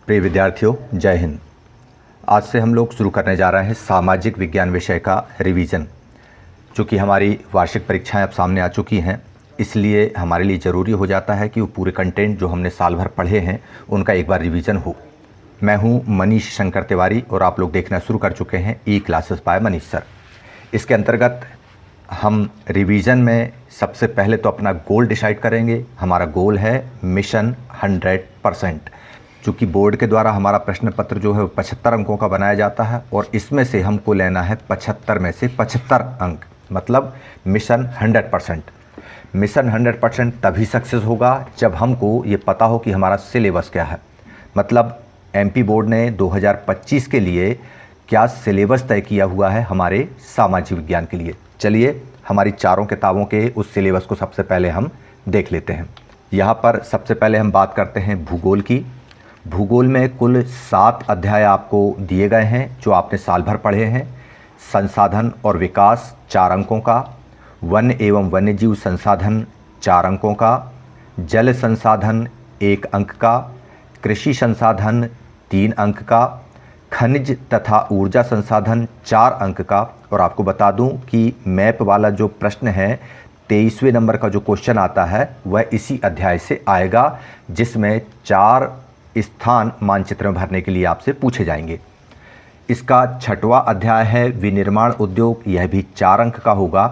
प्रिय विद्यार्थियों, जय हिंद। आज से हम लोग शुरू करने जा रहे हैं सामाजिक विज्ञान विषय का रिवीजन। चूँकि हमारी वार्षिक परीक्षाएं अब सामने आ चुकी हैं, इसलिए हमारे लिए ज़रूरी हो जाता है कि वो पूरे कंटेंट जो हमने साल भर पढ़े हैं उनका एक बार रिवीजन हो। मैं हूं मनीष शंकर तिवारी और आप लोग देखना शुरू कर चुके हैं ई क्लासेस बाय मनीष सर। इसके अंतर्गत हम रिवीजन में सबसे पहले तो अपना गोल डिसाइड करेंगे। हमारा गोल है मिशन 100%। चूँकि बोर्ड के द्वारा हमारा प्रश्न पत्र जो है 75 अंकों का बनाया जाता है और इसमें से हमको लेना है 75 में से 75 अंक, मतलब मिशन 100%। मिशन 100% तभी सक्सेस होगा जब हमको ये पता हो कि हमारा सिलेबस क्या है। मतलब एमपी बोर्ड ने 2025 के लिए क्या सिलेबस तय किया हुआ है हमारे सामाजिक विज्ञान के लिए। चलिए हमारी चारों किताबों के उस सिलेबस को सबसे पहले हम देख लेते हैं। यहाँ पर सबसे पहले हम बात करते हैं भूगोल की। भूगोल में कुल 7 अध्याय आपको दिए गए हैं जो आपने साल भर पढ़े हैं। संसाधन और विकास 4 अंकों का, वन्य एवं वन्यजीव संसाधन 4 अंकों का, जल संसाधन 1 अंक का, कृषि संसाधन 3 अंक का, खनिज तथा ऊर्जा संसाधन 4 अंक का। और आपको बता दूं कि मैप वाला जो प्रश्न है 23वें नंबर का जो क्वेश्चन आता है वह इसी अध्याय से आएगा, जिसमें 4 स्थान मानचित्र में भरने के लिए आपसे पूछे जाएंगे। इसका 6वां अध्याय है विनिर्माण उद्योग, यह भी 4 अंक का होगा।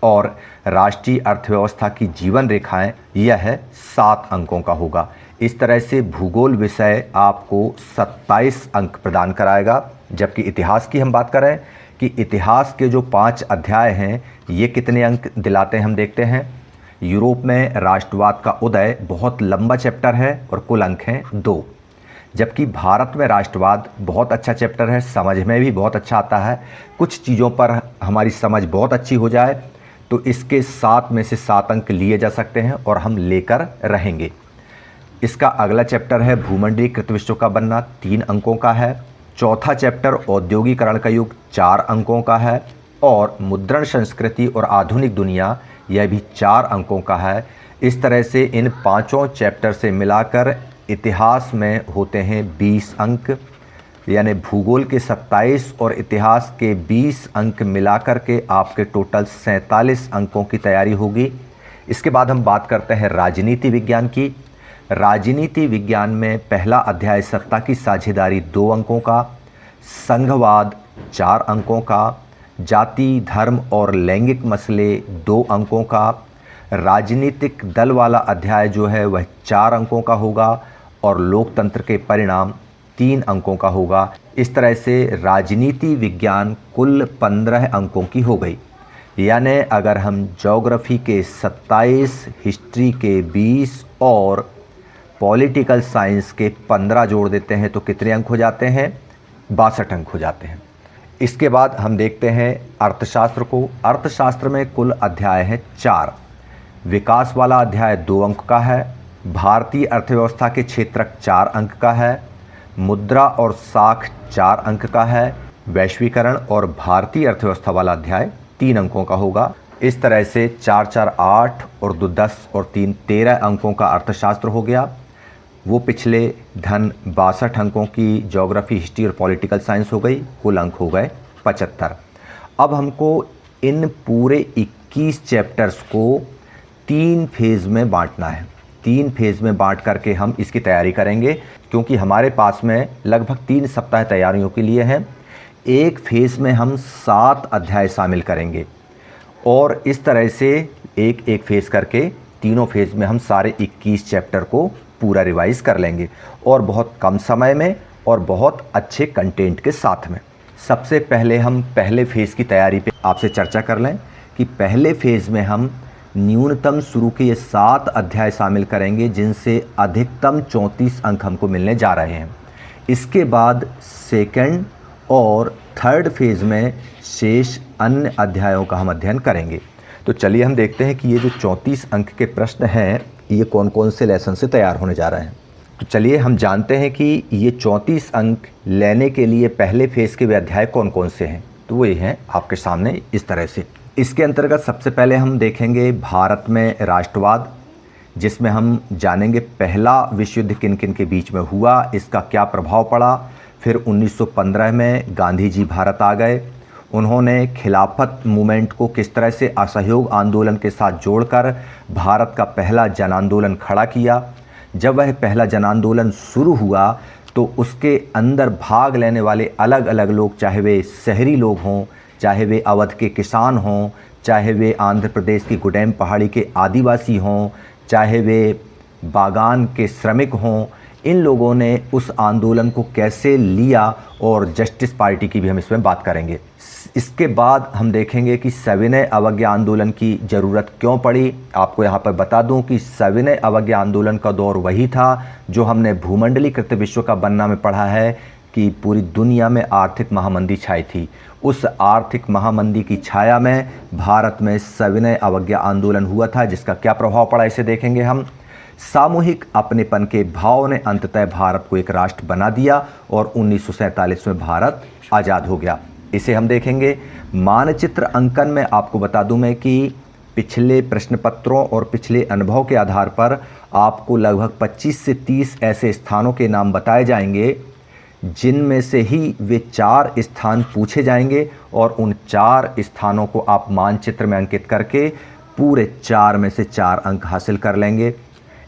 और राष्ट्रीय अर्थव्यवस्था की जीवन रेखाएं, यह 7 अंकों का होगा। इस तरह से भूगोल विषय आपको 27 अंक प्रदान कराएगा। जबकि इतिहास की हम बात करें कि इतिहास के जो 5 अध्याय हैं ये कितने अंक दिलाते हैं हम देखते हैं। यूरोप में राष्ट्रवाद का उदय बहुत लंबा चैप्टर है और कुल अंक हैं 2। जबकि भारत में राष्ट्रवाद बहुत अच्छा चैप्टर है, समझ में भी बहुत अच्छा आता है। कुछ चीज़ों पर हमारी समझ बहुत अच्छी हो जाए तो इसके 7 में से 7 अंक लिए जा सकते हैं और हम लेकर रहेंगे। इसका अगला चैप्टर है भूमंडलीकृत विश्व का बनना, 3 अंकों का है। चौथा चैप्टर औद्योगिकरण का युग 4 अंकों का है। और मुद्रण संस्कृति और आधुनिक दुनिया, यह भी 4 अंकों का है। इस तरह से इन 5 चैप्टर से मिलाकर इतिहास में होते हैं 20 अंक, यानी भूगोल के 27 और इतिहास के 20 अंक मिलाकर के आपके टोटल 47 अंकों की तैयारी होगी। इसके बाद हम बात करते हैं राजनीति विज्ञान की। राजनीति विज्ञान में पहला अध्याय सत्ता की साझेदारी 2 अंकों का, संघवाद 4 अंकों का, जाति धर्म और लैंगिक मसले 2 अंकों का, राजनीतिक दल वाला अध्याय जो है वह 4 अंकों का होगा और लोकतंत्र के परिणाम 3 अंकों का होगा। इस तरह से राजनीति विज्ञान कुल 15 अंकों की हो गई। यानी अगर हम ज्योग्राफी के 27, हिस्ट्री के 20 और पॉलिटिकल साइंस के 15 जोड़ देते हैं तो कितने अंक हो जाते हैं? 62 अंक हो जाते हैं। इसके बाद हम देखते हैं अर्थशास्त्र को। अर्थशास्त्र में कुल अध्याय हैं 4। विकास वाला अध्याय 2 अंक का है। भारतीय अर्थव्यवस्था के क्षेत्रक 4 अंक का है। मुद्रा और साख 4 अंक का है। वैश्वीकरण और भारतीय अर्थव्यवस्था वाला अध्याय 3 अंकों का होगा। इस तरह से 4 4 8 और 2 10 और 3 13 अंकों का अर्थशास्त्र हो गया। वो पिछले धन 62 अंकों की ज्योग्राफी, हिस्ट्री और पॉलिटिकल साइंस हो गई। कुल अंक हो गए 75। अब हमको इन पूरे 21 चैप्टर्स को 3 फेज़ में बांटना है। 3 फेज़ में बांट करके हम इसकी तैयारी करेंगे, क्योंकि हमारे पास में लगभग 3 सप्ताह तैयारियों के लिए हैं। एक फेज़ में हम 7 अध्याय शामिल करेंगे और इस तरह से एक एक फेज़ करके तीनों फेज़ में हम सारे 21 चैप्टर को पूरा रिवाइज़ कर लेंगे और बहुत कम समय में और बहुत अच्छे कंटेंट के साथ में। सबसे पहले हम पहले फेज़ की तैयारी पे आपसे चर्चा कर लें कि पहले फेज़ में हम न्यूनतम शुरू के ये 7 अध्याय शामिल करेंगे, जिनसे अधिकतम 34 अंक हमको मिलने जा रहे हैं। इसके बाद सेकंड और थर्ड फेज़ में शेष अन्य अध्यायों का हम अध्ययन करेंगे। तो चलिए हम देखते हैं कि ये जो 34 अंक के प्रश्न हैं ये कौन कौन से लेसन से तैयार होने जा रहे हैं। तो चलिए हम जानते हैं कि ये 34 अंक लेने के लिए पहले फेज़ के वे अध्याय कौन कौन से हैं। तो वो ये हैं आपके सामने इस तरह से। इसके अंतर्गत सबसे पहले हम देखेंगे भारत में राष्ट्रवाद। जिसमें हम जानेंगे पहला विश्व युद्ध किन किन के बीच में हुआ, इसका क्या प्रभाव पड़ा। फिर 1915 में गांधी जी भारत आ गए। उन्होंने खिलाफत मूवमेंट को किस तरह से असहयोग आंदोलन के साथ जोड़कर भारत का पहला जन आंदोलन खड़ा किया। जब वह पहला जन आंदोलन शुरू हुआ तो उसके अंदर भाग लेने वाले अलग अलग लोग, चाहे वे शहरी लोग हों, चाहे वे अवध के किसान हों, चाहे वे आंध्र प्रदेश की गुडेम पहाड़ी के आदिवासी हों, चाहे वे बागान के श्रमिक हों, इन लोगों ने उस आंदोलन को कैसे लिया और जस्टिस पार्टी की भी हम इसमें बात करेंगे। इसके बाद हम देखेंगे कि सविनय अवज्ञा आंदोलन की ज़रूरत क्यों पड़ी। आपको यहाँ पर बता दूं कि सविनय अवज्ञा आंदोलन का दौर वही था जो हमने भूमंडलीकृत विश्व का बनना में पढ़ा है कि पूरी दुनिया में आर्थिक महामंदी छाई थी। उस आर्थिक महामंदी की छाया में भारत में सविनय अवज्ञा आंदोलन हुआ था, जिसका क्या प्रभाव पड़ा इसे देखेंगे हम। सामूहिक अपनेपन के भाव ने अंततः भारत को एक राष्ट्र बना दिया और 1947 में भारत आज़ाद हो गया। इसे हम देखेंगे। मानचित्र अंकन में आपको बता दूं मैं कि पिछले प्रश्न पत्रों और पिछले अनुभव के आधार पर आपको लगभग 25 से 30 ऐसे स्थानों के नाम बताए जाएंगे जिनमें से ही वे 4 स्थान पूछे जाएंगे और उन 4 स्थानों को आप मानचित्र में अंकित करके पूरे 4 में से 4 अंक हासिल कर लेंगे।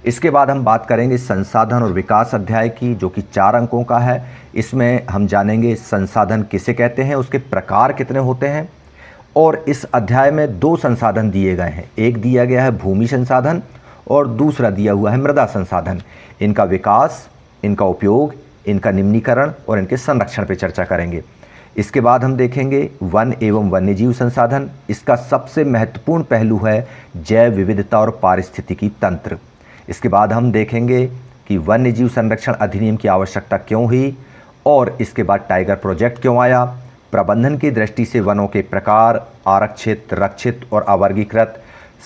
इसके बाद हम बात करेंगे संसाधन और विकास अध्याय की, जो कि 4 अंकों का है। इसमें हम जानेंगे संसाधन किसे कहते हैं, उसके प्रकार कितने होते हैं, और इस अध्याय में 2 संसाधन दिए गए हैं। एक दिया गया है भूमि संसाधन और दूसरा दिया हुआ है मृदा संसाधन। इनका विकास, इनका उपयोग, इनका निम्नीकरण और इनके संरक्षण पर चर्चा करेंगे। इसके बाद हम देखेंगे वन एवं वन्यजीव संसाधन। इसका सबसे महत्वपूर्ण पहलू है जैव विविधता और पारिस्थितिकी तंत्र। इसके बाद हम देखेंगे कि वन्यजीव संरक्षण अधिनियम की आवश्यकता क्यों हुई और इसके बाद टाइगर प्रोजेक्ट क्यों आया। प्रबंधन की दृष्टि से वनों के प्रकार, आरक्षित, रक्षित और अवर्गीकृत।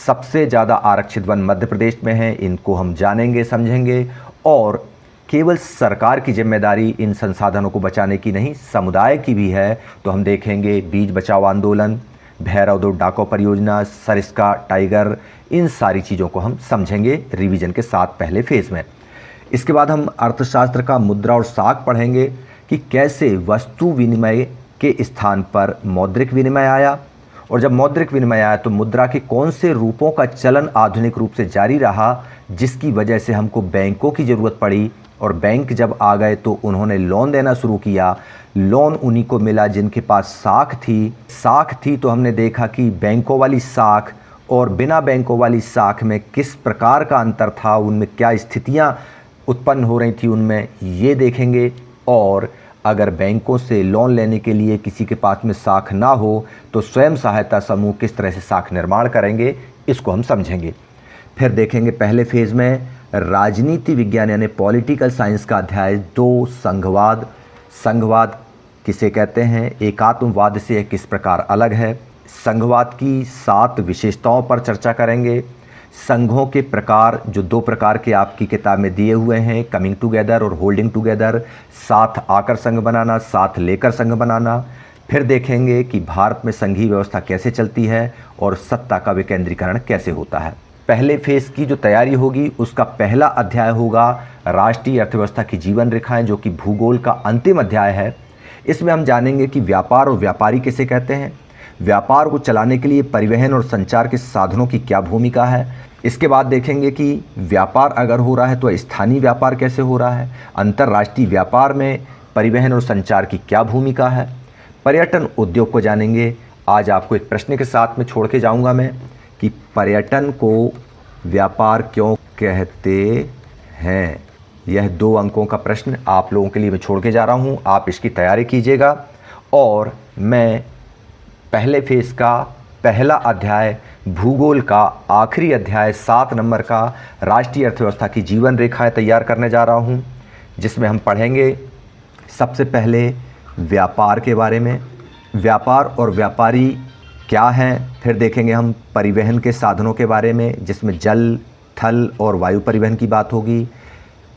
सबसे ज़्यादा आरक्षित वन मध्य प्रदेश में हैं, इनको हम जानेंगे, समझेंगे। और केवल सरकार की जिम्मेदारी इन संसाधनों को बचाने की नहीं, समुदाय की भी है। तो हम देखेंगे बीज बचाओ आंदोलन, भैरव दो डाको परियोजना, सरिस्का, टाइगर, इन सारी चीज़ों को हम समझेंगे रिवीजन के साथ पहले फेज़ में। इसके बाद हम अर्थशास्त्र का मुद्रा और साख पढ़ेंगे कि कैसे वस्तु विनिमय के स्थान पर मौद्रिक विनिमय आया, और जब मौद्रिक विनिमय आया तो मुद्रा के कौन से रूपों का चलन आधुनिक रूप से जारी रहा, जिसकी वजह से हमको बैंकों की ज़रूरत पड़ी। और बैंक जब आ गए तो उन्होंने लोन देना शुरू किया। लोन उन्हीं को मिला जिनके पास साख थी तो हमने देखा कि बैंकों वाली साख और बिना बैंकों वाली साख में किस प्रकार का अंतर था, उनमें क्या स्थितियां उत्पन्न हो रही थी उनमें, ये देखेंगे। और अगर बैंकों से लोन लेने के लिए किसी के पास में साख ना हो तो स्वयं सहायता समूह किस तरह से साख निर्माण करेंगे, इसको हम समझेंगे। फिर देखेंगे पहले फेज़ में राजनीति विज्ञान यानी पॉलिटिकल साइंस का अध्याय 2 संघवाद। संघवाद किसे कहते हैं, एकात्मवाद से यह किस प्रकार अलग है। संघवाद की 7 विशेषताओं पर चर्चा करेंगे। संघों के प्रकार जो 2 प्रकार के आपकी किताब में दिए हुए हैं, कमिंग टुगेदर और होल्डिंग टुगेदर, साथ आकर संघ बनाना, साथ लेकर संघ बनाना। फिर देखेंगे कि भारत में संघीय व्यवस्था कैसे चलती है और सत्ता का विकेंद्रीकरण कैसे होता है। पहले फेज़ की जो तैयारी होगी उसका पहला अध्याय होगा राष्ट्रीय अर्थव्यवस्था की जीवन रेखाएं, जो कि भूगोल का अंतिम अध्याय है। इसमें हम जानेंगे कि व्यापार और व्यापारी किसे कहते हैं, व्यापार को चलाने के लिए परिवहन और संचार के साधनों की क्या भूमिका है। इसके बाद देखेंगे कि व्यापार अगर हो रहा है तो स्थानीय व्यापार कैसे हो रहा है, अंतर्राष्ट्रीय व्यापार में परिवहन और संचार की क्या भूमिका है। पर्यटन उद्योग को जानेंगे। आज आपको एक प्रश्न के साथ में छोड़ के जाऊंगा मैं कि पर्यटन को व्यापार क्यों कहते हैं। यह 2 अंकों का प्रश्न आप लोगों के लिए मैं छोड़ के जा रहा हूं, आप इसकी तैयारी कीजिएगा। और मैं पहले फेज़ का पहला अध्याय भूगोल का आखिरी अध्याय 7 नंबर का राष्ट्रीय अर्थव्यवस्था की जीवन रेखाएं तैयार करने जा रहा हूं, जिसमें हम पढ़ेंगे सबसे पहले व्यापार के बारे में, व्यापार और व्यापारी क्या हैं। फिर देखेंगे हम परिवहन के साधनों के बारे में, जिसमें जल, थल और वायु परिवहन की बात होगी।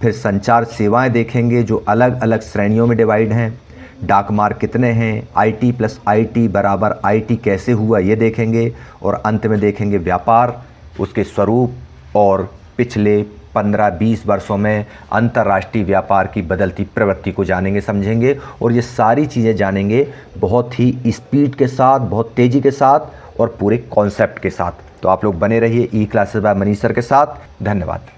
फिर संचार सेवाएं देखेंगे जो अलग अलग श्रेणियों में डिवाइड हैं। डाकमार्ग कितने हैं, आईटी प्लस आईटी बराबर आईटी कैसे हुआ, ये देखेंगे। और अंत में देखेंगे व्यापार, उसके स्वरूप और पिछले 15-20 वर्षों में अंतर्राष्ट्रीय व्यापार की बदलती प्रवृत्ति को जानेंगे, समझेंगे और ये सारी चीज़ें जानेंगे बहुत ही स्पीड के साथ, बहुत तेज़ी के साथ और पूरे कॉन्सेप्ट के साथ। तो आप लोग बने रहिए ई क्लासेस बाय मनीष सर के साथ। धन्यवाद।